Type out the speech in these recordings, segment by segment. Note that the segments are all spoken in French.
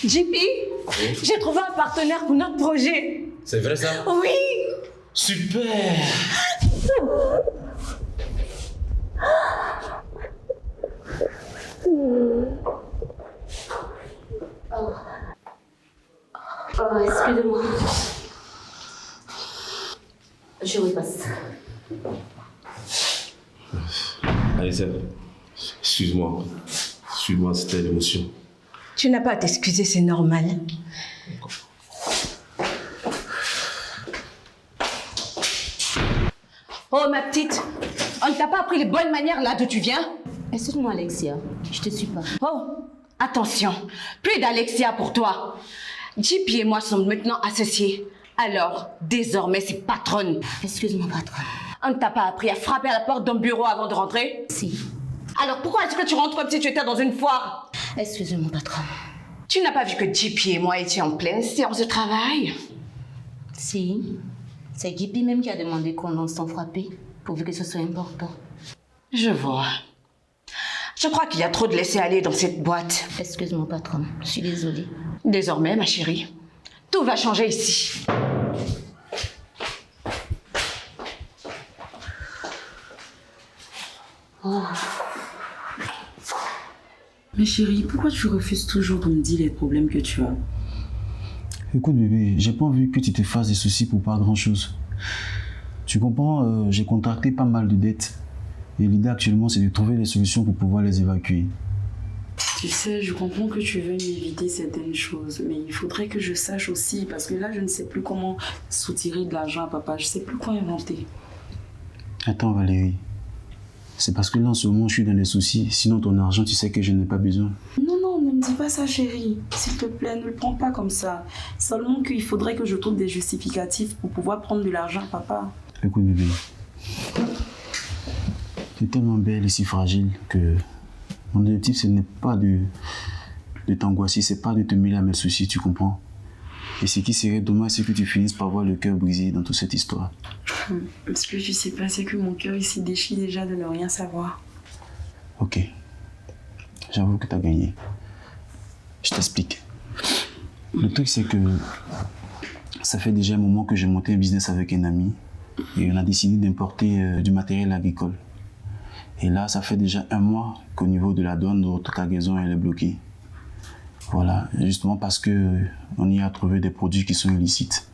JP, j'ai trouvé un partenaire pour notre projet. C'est vrai ça? Oui. Super. Oh, excusez-moi. Je repasse. Allez, Seb. Excuse-moi. Excuse-moi, c'était l'émotion. Tu n'as pas à t'excuser, c'est normal. Oh, ma petite, on ne t'a pas appris les bonnes manières là d'où tu viens? Excuse-moi, Alexia. Je te suis pas. Oh, attention, plus d'Alexia pour toi. JP et moi sommes maintenant associés. Alors, désormais, c'est patronne. Excuse-moi, patronne. On ne t'a pas appris à frapper à la porte d'un bureau avant de rentrer? Si. Alors pourquoi est-ce que tu rentres comme si tu étais dans une foire? Excusez-moi, patronne. Tu n'as pas vu que JP et moi étions en pleine séance de travail? Si. C'est JP même qui a demandé qu'on lance sans frapper, pourvu que ce soit important. Je vois. Je crois qu'il y a trop de laisser-aller dans cette boîte. Excuse-moi, patronne. Je suis désolée. Désormais, ma chérie, tout va changer ici. Oh. Mais chérie, pourquoi tu refuses toujours de me dire les problèmes que tu as? Écoute bébé, j'ai pas envie que tu te fasses des soucis pour pas grand chose. Tu comprends, j'ai contracté pas mal de dettes. Et l'idée actuellement c'est de trouver des solutions pour pouvoir les évacuer. Tu sais, je comprends que tu veuilles m'éviter certaines choses, mais il faudrait que je sache aussi, parce que là je ne sais plus comment soutirer de l'argent à papa, je sais plus quoi inventer. Attends Valérie, c'est parce que là en ce moment je suis dans des soucis, sinon ton argent tu sais que je n'ai pas besoin. Non, non, ne me dis pas ça chérie, s'il te plaît, ne le prends pas comme ça. Seulement qu'il faudrait que je trouve des justificatifs pour pouvoir prendre de l'argent à papa. Écoute bébé, tu es tellement belle et si fragile que mon objectif ce n'est pas de t'angoisser, c'est pas de te mêler à mes soucis, tu comprends? Et ce qui serait dommage c'est que tu finisses par voir le cœur brisé dans toute cette histoire. Ce que tu sais pas, c'est que mon cœur il s'est déchiré déjà de ne rien savoir. Ok, j'avoue que tu as gagné. Je t'explique. Le truc c'est que ça fait déjà un moment que j'ai monté un business avec un ami et on a décidé d'importer du matériel agricole. Et là, ça fait déjà un mois qu'au niveau de la douane, notre cargaison elle est bloquée. Voilà, justement parce que on y a trouvé des produits qui sont illicites.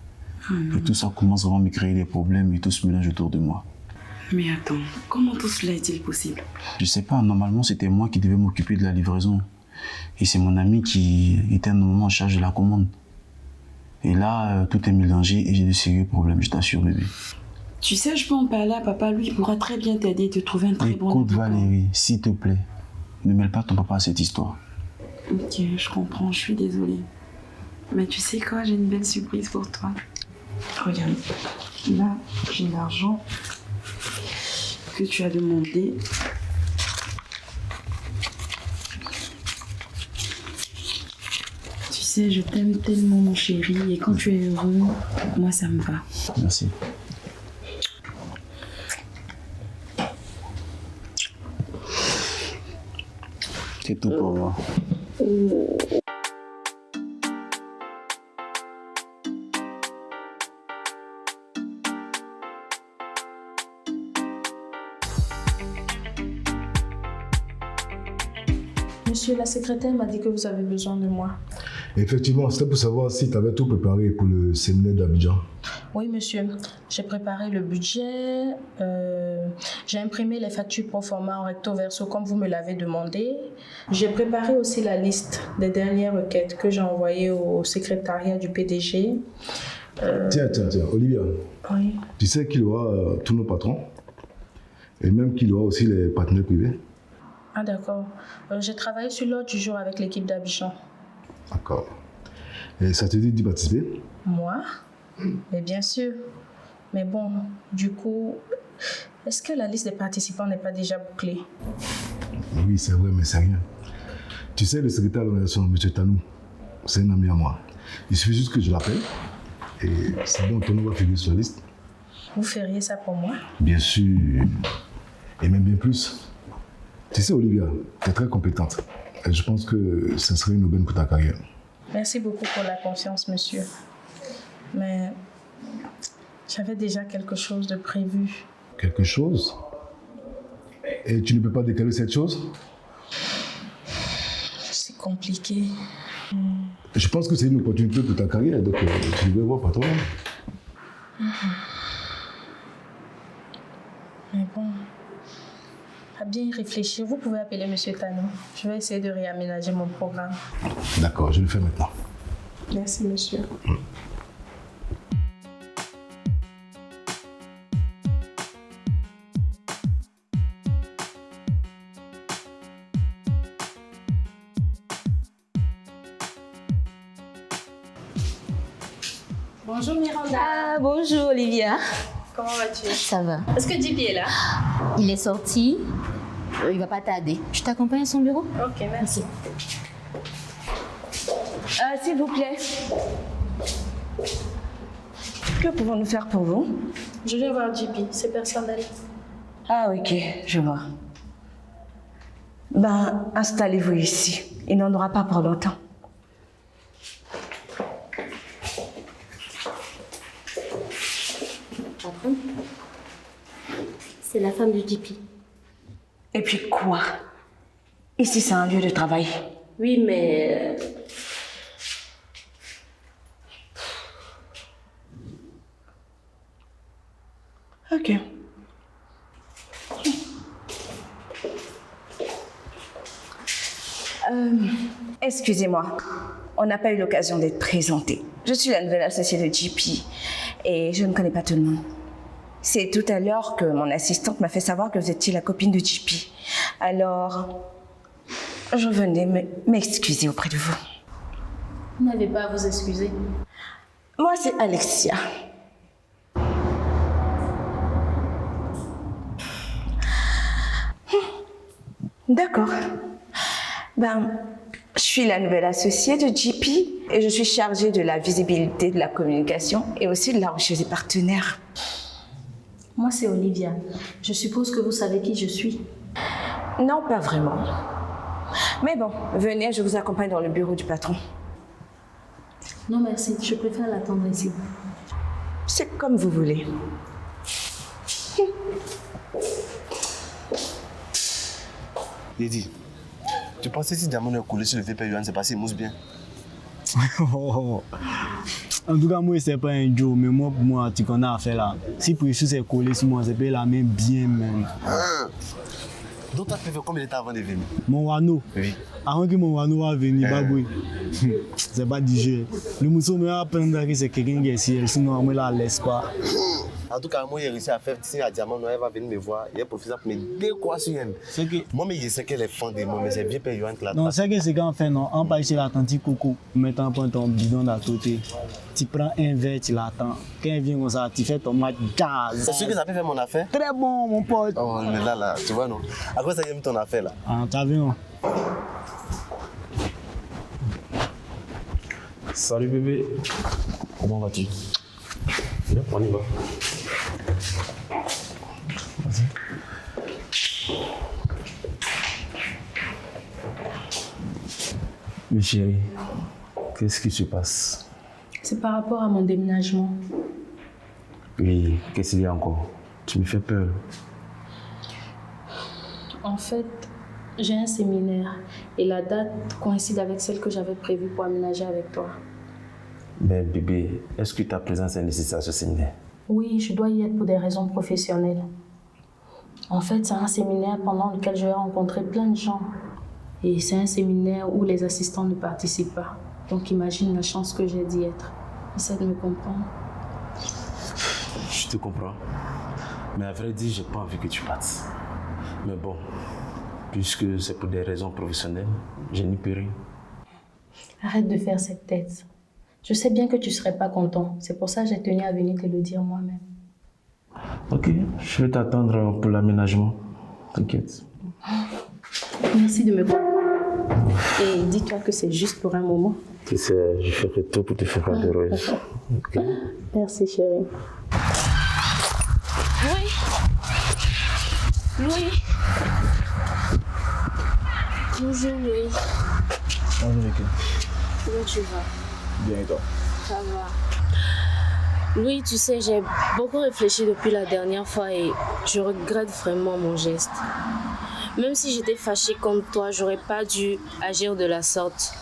Et tout ça commence vraiment à me créer des problèmes et tout se mélange autour de moi. Mais attends, comment tout cela est-il possible? Je sais pas, normalement c'était moi qui devais m'occuper de la livraison. Et c'est mon ami qui était normalement en charge de la commande. Et là, tout est mélangé et j'ai de sérieux problèmes, je t'assure bébé. Tu sais, je peux en parler à papa, lui il pourra très bien t'aider et te trouver un très bon avocat. Écoute Valérie, s'il te plaît, ne mêle pas ton papa à cette histoire. Ok, je comprends, je suis désolée. Mais tu sais quoi, j'ai une belle surprise pour toi. Regarde, là, j'ai l'argent que tu as demandé. Tu sais, je t'aime tellement, mon chéri, et quand tu es heureux, moi, ça me va. Merci. C'est tout pour moi. Monsieur, la secrétaire m'a dit que vous avez besoin de moi. Effectivement, c'était pour savoir si tu avais tout préparé pour le séminaire d'Abidjan. Oui, monsieur. J'ai préparé le budget. J'ai imprimé les factures pro forma en recto verso comme vous me l'avez demandé. J'ai préparé aussi la liste des dernières requêtes que j'ai envoyées au secrétariat du PDG. Tiens, Olivia. Oui. Tu sais qu'il y aura tous nos patrons et même qu'il y aura aussi les partenaires privés. Ah, d'accord. J'ai travaillé sur l'ordre du jour avec l'équipe d'Abidjan. D'accord. Et ça te dit d'y participer? Moi? Mais bien sûr. Mais bon, du coup, est-ce que la liste des participants n'est pas déjà bouclée? Oui, c'est vrai, mais c'est rien. Tu sais, le secrétaire de l'organisation, M. Tanou, c'est un ami à moi. Il suffit juste que je l'appelle et c'est bon, ton nom va figurer sur la liste. Vous feriez ça pour moi? Bien sûr. Et même bien plus. Tu sais, Olivia, tu es très compétente. Et je pense que ce serait une aubaine pour ta carrière. Merci beaucoup pour la confiance, monsieur. Mais j'avais déjà quelque chose de prévu. Quelque chose? Et tu ne peux pas décaler cette chose? C'est compliqué. Je pense que c'est une opportunité pour ta carrière, donc tu devrais voir par toi-même. Mais bon, à bien y réfléchir, vous pouvez appeler monsieur Tano. Je vais essayer de réaménager mon programme. D'accord, je le fais maintenant. Merci, monsieur. Bonjour Miranda. Ah, bonjour Olivia. Comment vas-tu? Ça va. Est-ce que JP est là? Il est sorti. Il va pas tarder. Je t'accompagne à son bureau? Ok, merci. S'il vous plaît. Que pouvons-nous faire pour vous? Je viens voir JP, c'est personnel. Ah, ok, je vois. Ben, installez-vous ici. Il n'en aura pas pour longtemps. Patron, c'est la femme du JP. Et puis quoi? Ici, c'est un lieu de travail. Oui, mais... Ok. Excusez-moi, on n'a pas eu l'occasion d'être présentés. Je suis la nouvelle associée de JP et je ne connais pas tout le monde. C'est tout à l'heure que mon assistante m'a fait savoir que vous étiez la copine de JP. Alors, je venais m'excuser auprès de vous. Vous n'avez pas à vous excuser. Moi, c'est Alexia. D'accord. Ben, je suis la nouvelle associée de JP et je suis chargée de la visibilité de la communication et aussi de la recherche des partenaires. Moi, c'est Olivia. Je suppose que vous savez qui je suis. Non, pas vraiment. Mais bon, venez, je vous accompagne dans le bureau du patron. Non, merci. Je préfère l'attendre ici. C'est comme vous voulez. Lady, tu pensais si Diamant est collé sur le VP Yuan, c'est passé, il mousse bien. En tout cas, moi, c'est pas un Joe, mais moi, pour moi, tu connais affaire là. Si Précieux s'est collé sur moi, c'est pas la main bien, même. Donc, tu as fait combien de temps avant de venir? Mon Wano. Oui. Avant que mon Wano va venir, baboué. C'est pas du jeu. Le mousseau me va apprendre que c'est quelqu'un qui est ciel, sinon, moi, là, laisse pas. En tout cas, moi, j'ai réussi à faire si à Diamant, elle va venir me voir. Il y a un professeur pour me décorer sur elle. C'est que. Moi, mais je sais qu'elle est fan de moi, mais c'est bien payé là. Non, c'est que c'est qu'en fait, non, on part chez l'attentique coco, mettant ton bidon d'à côté. Tu prends un verre, tu l'attends. Quand elle vient comme ça, tu fais ton match gaz. C'est sûr que ça peut faire mon affaire? Très bon, mon pote. Oh, mais là, tu vois, non? À quoi ça aime ton affaire, là? Ah, t'as vu, non? Salut, bébé. Comment vas-tu? Viens, on y va. Vas-y. Mais chérie, qu'est-ce qui se passe? C'est par rapport à mon déménagement. Oui, qu'est-ce qu'il y a encore? Tu me fais peur. En fait, j'ai un séminaire et la date coïncide avec celle que j'avais prévue pour aménager avec toi. Ben bébé, est-ce que ta présence est nécessaire à ce séminaire? Oui, je dois y être pour des raisons professionnelles. En fait, c'est un séminaire pendant lequel je vais rencontrer plein de gens. Et c'est un séminaire où les assistants ne participent pas. Donc imagine la chance que j'ai d'y être. Essaie de me comprendre. Je te comprends. Mais à vrai dire, j'ai pas envie que tu partes. Mais bon, puisque c'est pour des raisons professionnelles, je n'y peux rien. Arrête de faire cette tête. Je sais bien que tu ne serais pas content. C'est pour ça que j'ai tenu à venir te le dire moi-même. Ok, je vais t'attendre pour l'aménagement. T'inquiète. Merci de me comprendre. Et dis-toi que c'est juste pour un moment. Tu sais, je ferai tout pour te faire heureuse. Okay. Merci chérie. Louis. Bonjour Louis. Bonjour Vicky. Comment tu vas? Bien et toi? Ça va. Louis, tu sais, j'ai beaucoup réfléchi depuis la dernière fois et je regrette vraiment mon geste. Même si j'étais fâchée contre toi, j'aurais pas dû agir de la sorte.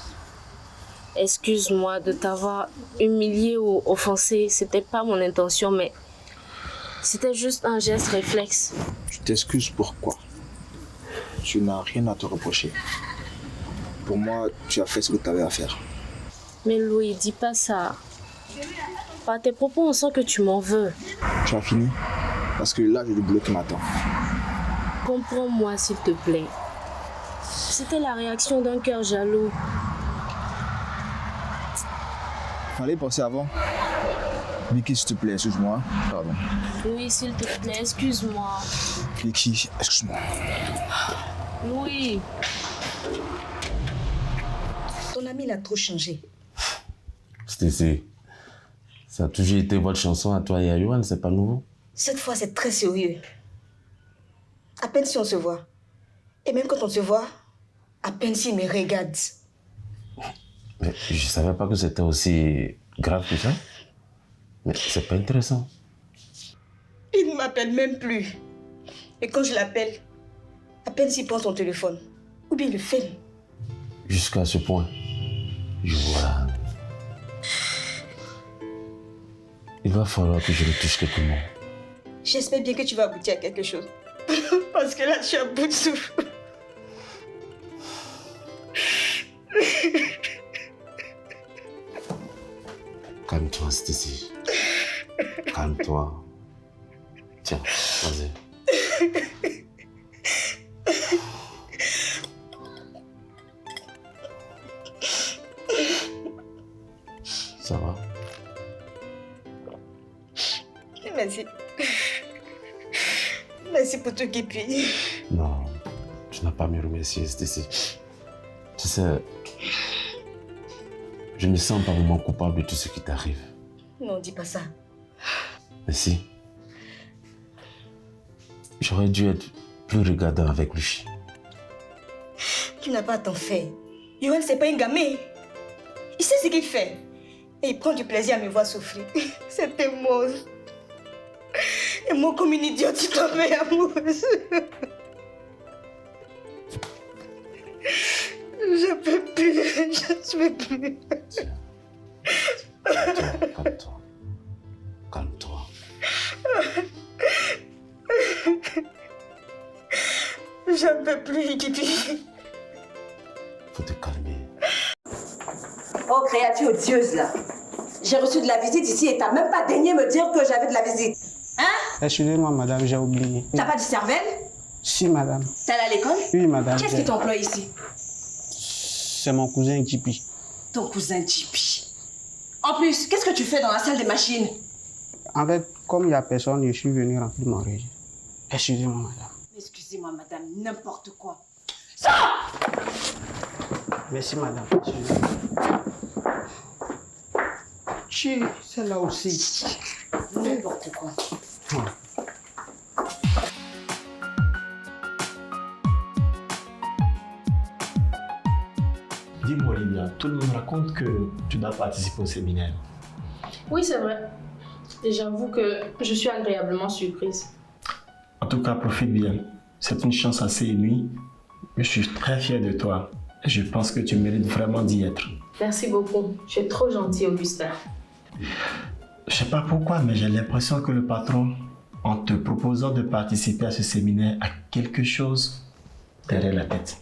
Excuse-moi de t'avoir humilié ou offensé, c'était pas mon intention, mais c'était juste un geste réflexe. Tu t'excuses pourquoi? Tu n'as rien à te reprocher. Pour moi, tu as fait ce que tu avais à faire. Mais Louis, dis pas ça. Par tes propos, on sent que tu m'en veux. Tu as fini? Parce que là, j'ai du boulot qui m'attend. Comprends-moi, s'il te plaît. C'était la réaction d'un cœur jaloux. Fallait penser avant. Vicky, s'il te plaît, excuse-moi. Pardon. Louis, s'il te plaît, excuse-moi. Vicky, excuse-moi. Louis. Ton ami, il a trop changé. Stécie, ça a toujours été votre chanson à toi et à Yohan, c'est pas nouveau. Cette fois, c'est très sérieux. À peine si on se voit. Et même quand on se voit, à peine s'il me regarde. Mais je savais pas que c'était aussi grave que ça. Mais c'est pas intéressant. Il ne m'appelle même plus. Et quand je l'appelle, à peine s'il prend son téléphone. Ou bien il le fait. Jusqu'à ce point, je vois. Il va falloir que je le touche quelques mots. J'espère bien que tu vas aboutir à quelque chose. Parce que là, je suis à bout de souffle. Calme-toi, Stécie. Calme-toi. Tiens, vas-y. Ça va? Merci. Merci pour tout, Kipi. Non, tu n'as pas à me remercier, Stécie. Tu sais, je me sens par moments coupable de tout ce qui t'arrive. Non, dis pas ça. Mais si. J'aurais dû être plus regardant avec lui. Tu n'as pas à t'en faire. Yohan, c'est pas un gamin. Il sait ce qu'il fait. Et il prend du plaisir à me voir souffrir. C'était monstre. Et moi, comme une idiote, tu t'en mets amoureuse. Je peux plus. Je peux plus. Calme-toi. Calme-toi. Je peux plus, Kipi. Faut te calmer. Oh, créature odieuse, là. J'ai reçu de la visite ici et t'as même pas daigné me dire que j'avais de la visite. Hein? Excusez-moi, madame, j'ai oublié. T'as pas dit cervelle? Si, madame. T'es allé à l'école? Oui, madame. Qu'est-ce qui t'emploie ici? C'est mon cousin JP. Ton cousin JP. En plus, qu'est-ce que tu fais dans la salle des machines? En fait, comme il n'y a personne, je suis venu remplir mon registre. Excusez-moi, madame. Excusez-moi, madame, n'importe quoi. Merci, madame. Tu, celle-là aussi. N'importe quoi. Dis-moi, Olivia, tout le monde raconte que tu dois participer au séminaire. Oui, c'est vrai. Et j'avoue que je suis agréablement surprise. En tout cas, profite bien. C'est une chance assez inouïe. Je suis très fier de toi. Je pense que tu mérites vraiment d'y être. Merci beaucoup. Tu es trop gentil, Augustin. Je sais pas pourquoi, mais j'ai l'impression que le patron, en te proposant de participer à ce séminaire, a quelque chose derrière la tête.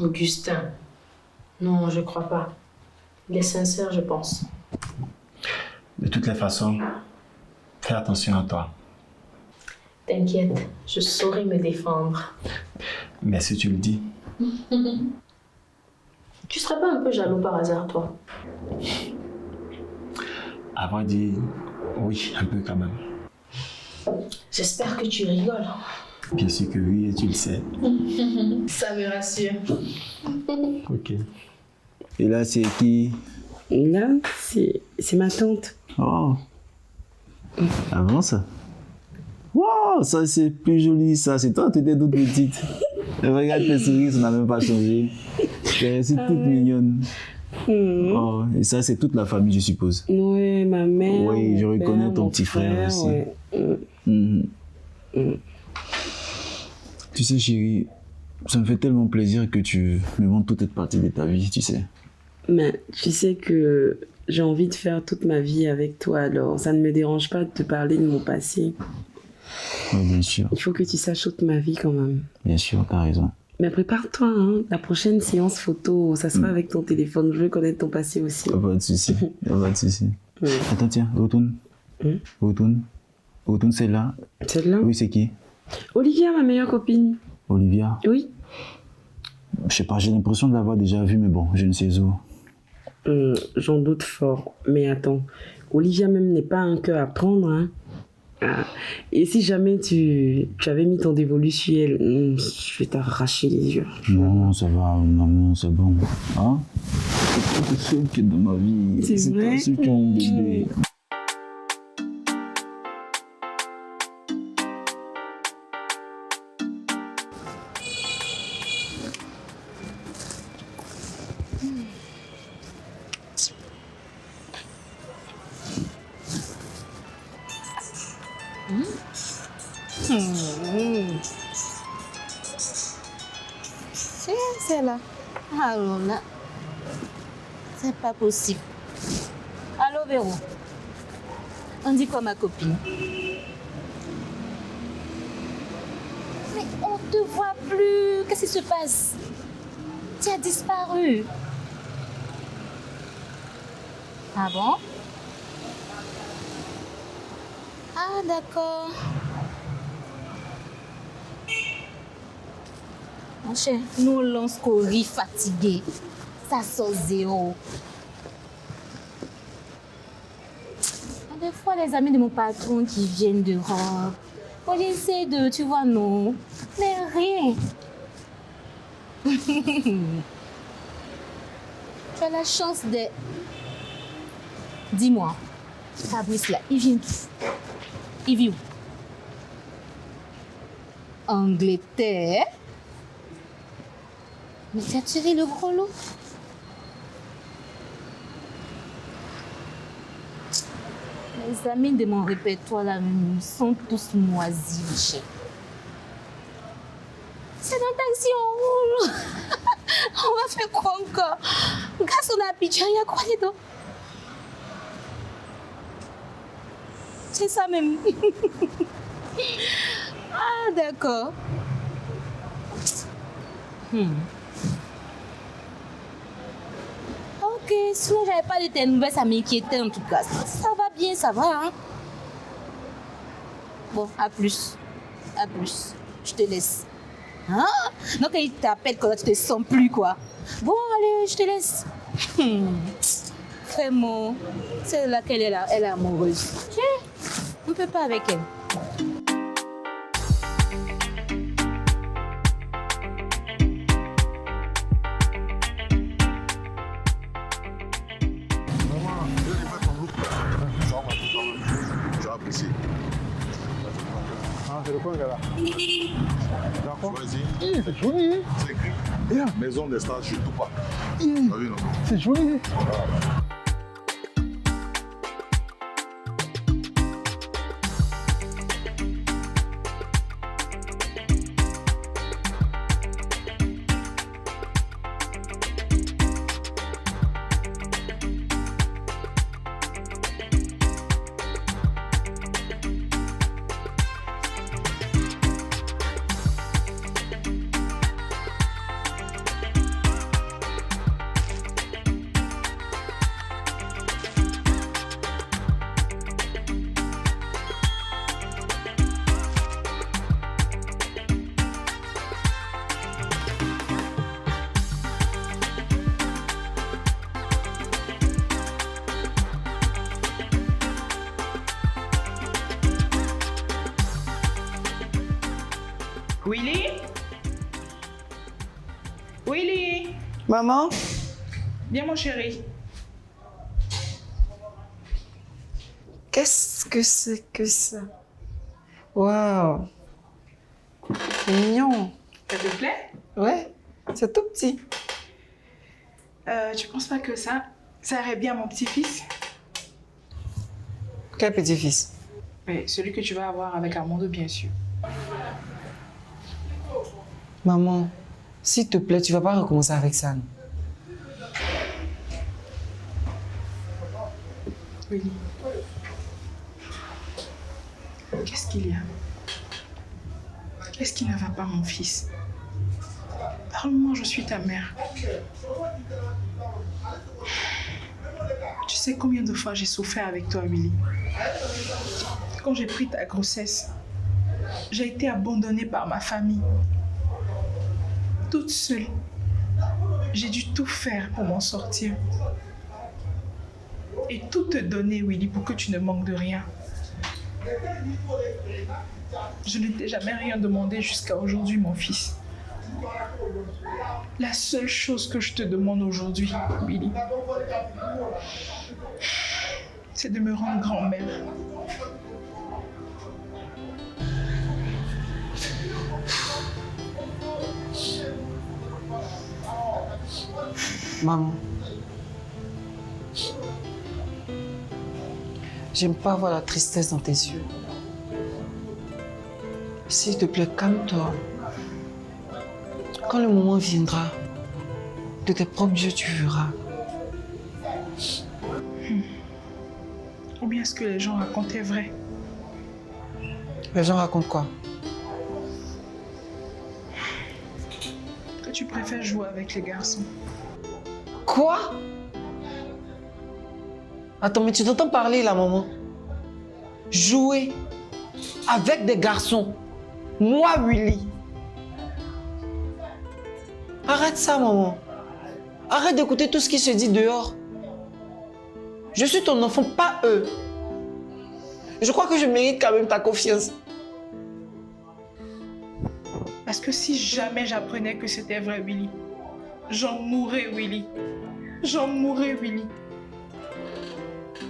Augustin. Non, je crois pas. Il est sincère, je pense. De toutes les façons, fais attention à toi. T'inquiète, je saurai me défendre. Mais si tu le dis. Tu serais pas un peu jaloux par hasard, toi? À vrai dire, oui, un peu quand même. J'espère que tu rigoles. Bien sûr que oui, et tu le sais. Ça me rassure. Ok. Et là, c'est qui? Là, c'est ma tante. Oh. Avance. Wow, ça c'est plus joli, ça. C'est toi, tu étais toute petite. Regarde tes souris, ça n'a même pas changé. Tu es restée toute mignonne. Oh, et ça, c'est toute la famille, je suppose. Oui, ma mère. Oui, je reconnais père, ton mon petit frère aussi. Ouais. Tu sais, chérie, ça me fait tellement plaisir que tu me montres toute cette partie de ta vie, tu sais. Mais tu sais que j'ai envie de faire toute ma vie avec toi, alors ça ne me dérange pas de te parler de mon passé. Oui, bien sûr. Il faut que tu saches toute ma vie quand même. Bien sûr, t'as raison. Mais prépare-toi, hein. La prochaine séance photo, ça sera avec ton téléphone. Je veux connaître ton passé aussi. Pas de souci, pas de souci. Attends, tiens, retourne. Retourne. Retourne celle-là. Celle-là? Oui, c'est qui? Olivia, ma meilleure copine. Olivia? Oui. Je sais pas, j'ai l'impression de l'avoir déjà vue, mais bon, je ne sais où. J'en doute fort. Mais attends, Olivia même n'est pas un cœur à prendre, hein. Ah. Et si jamais tu avais mis ton dévolu sur elle, je vais t'arracher les yeux. Non, ça va, maman, c'est bon. Hein? C'est pas le seul qui est dans ma vie. C'est vrai? Pas ceux qui ont un bébé. C'est là. Alors là, c'est pas possible. Allô, Véro. On dit quoi, ma copine? Mais on te voit plus. Qu'est-ce qui se passe? Tu as disparu. Ah bon? Ah, d'accord. Mon cher, nous lance Cory fatigué. Ça sort zéro. Des fois, les amis de mon patron qui viennent d'Europe, on essaie de, tu vois, non. Mais rien. Tu as la chance de... Dis-moi, Fabrice là, il vient d'où? Il vit où? Angleterre? Mais tu as tiré le gros lot? Les amis de mon répertoire là, sont tous moisis, Michel. C'est dans le taxi, on roule. On va faire quoi encore? Grâce à Abidjan, il y a quoi dedans? C'est ça même. Ah, d'accord. Ok, sinon j'avais pas de tes nouvelles, ça m'inquiétait en tout cas. Ça va bien, ça va, hein? Bon, à plus. À plus. Je te laisse. Hein? Donc il t'appelle quand tu te sens plus, quoi. Bon, allez, je te laisse. Vraiment, c'est laquelle elle est amoureuse. On ne peut pas avec elle. C'est le coin là. D'accord. Vas-y. C'est joli. C'est écrit. Maison des stars, je ne tout pas. C'est joli. Willy? Willy? Maman? Viens, mon chéri. Qu'est-ce que c'est que ça? Waouh. C'est mignon. Ça te plaît? Ouais, c'est tout petit. Tu penses pas que ça irait bien à mon petit-fils? Quel petit-fils? Oui, celui que tu vas avoir avec Armando, bien sûr. Maman, s'il te plaît, tu vas pas recommencer avec ça. Non? Willy. Qu'est-ce qu'il y a? Qu'est-ce qui ne va pas, mon fils? Parle-moi, je suis ta mère. Tu sais combien de fois j'ai souffert avec toi, Willy? Quand j'ai pris ta grossesse, j'ai été abandonnée par ma famille. Toute seule. J'ai dû tout faire pour m'en sortir. Et tout te donner, Willy, pour que tu ne manques de rien. Je ne t'ai jamais rien demandé jusqu'à aujourd'hui, mon fils. La seule chose que je te demande aujourd'hui, Willy, c'est de me rendre grand-mère. Maman, j'aime pas voir la tristesse dans tes yeux. S'il te plaît, calme-toi. Quand le moment viendra, de tes propres yeux, tu verras. Ou bien ce que les gens racontent est vrai? Les gens racontent quoi? Que tu préfères jouer avec les garçons. Quoi? Attends, mais tu t'entends parler là, maman? Jouer avec des garçons. Moi, Willy. Arrête ça, maman. Arrête d'écouter tout ce qui se dit dehors. Je suis ton enfant, pas eux. Je crois que je mérite quand même ta confiance. Parce que si jamais j'apprenais que c'était vrai, Willy, j'en mourrais, Willy. J'en mourrais, Willy.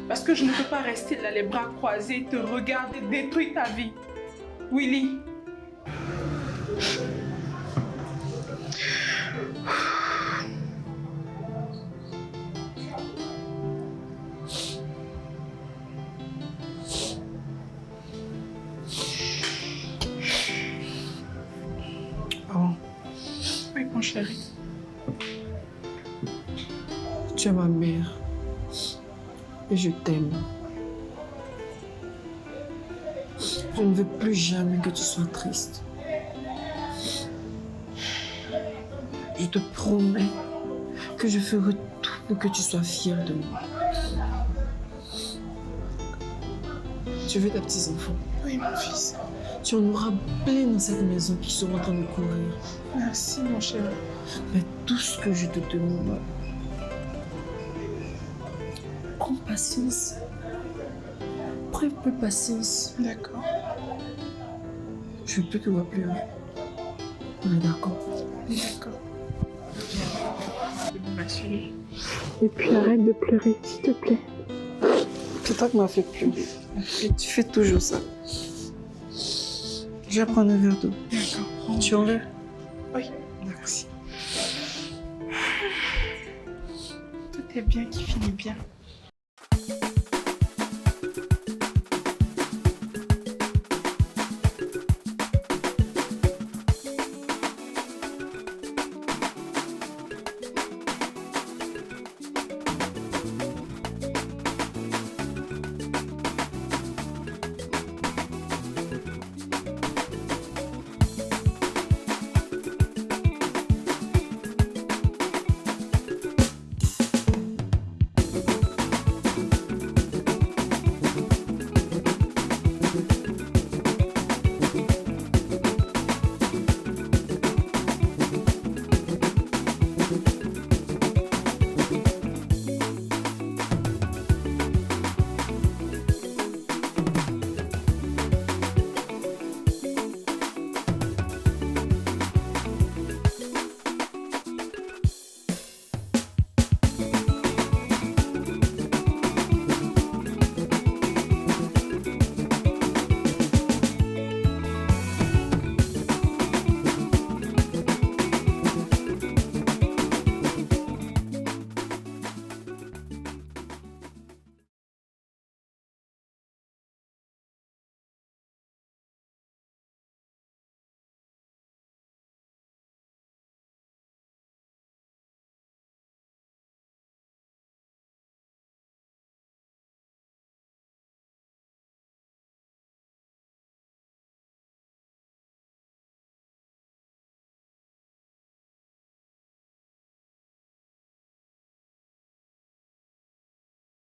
Parce que je ne peux pas rester là, les bras croisés, te regarder détruire ta vie. Willy. Oh. Oui, mon chéri. Tu es ma mère. Et je t'aime. Je ne veux plus jamais que tu sois triste. Je te promets que je ferai tout pour que tu sois fière de moi. Tu veux tes petits-enfants? Oui, mon fils. Tu en auras plein dans cette maison qui seront en train de courir. Merci, mon chéri. Mais tout ce que je te demande, prends patience. Prends un peu patience. D'accord. Je ne peux te voir pleurer. On est d'accord? D'accord. Ma chérie. Et puis arrête de pleurer, s'il te plaît. C'est toi qui m'as fait pleurer. Et tu fais toujours ça. Je vais prendre un verre d'eau. D'accord. Tu en veux? Oui, merci. Tout est bien qui finit bien.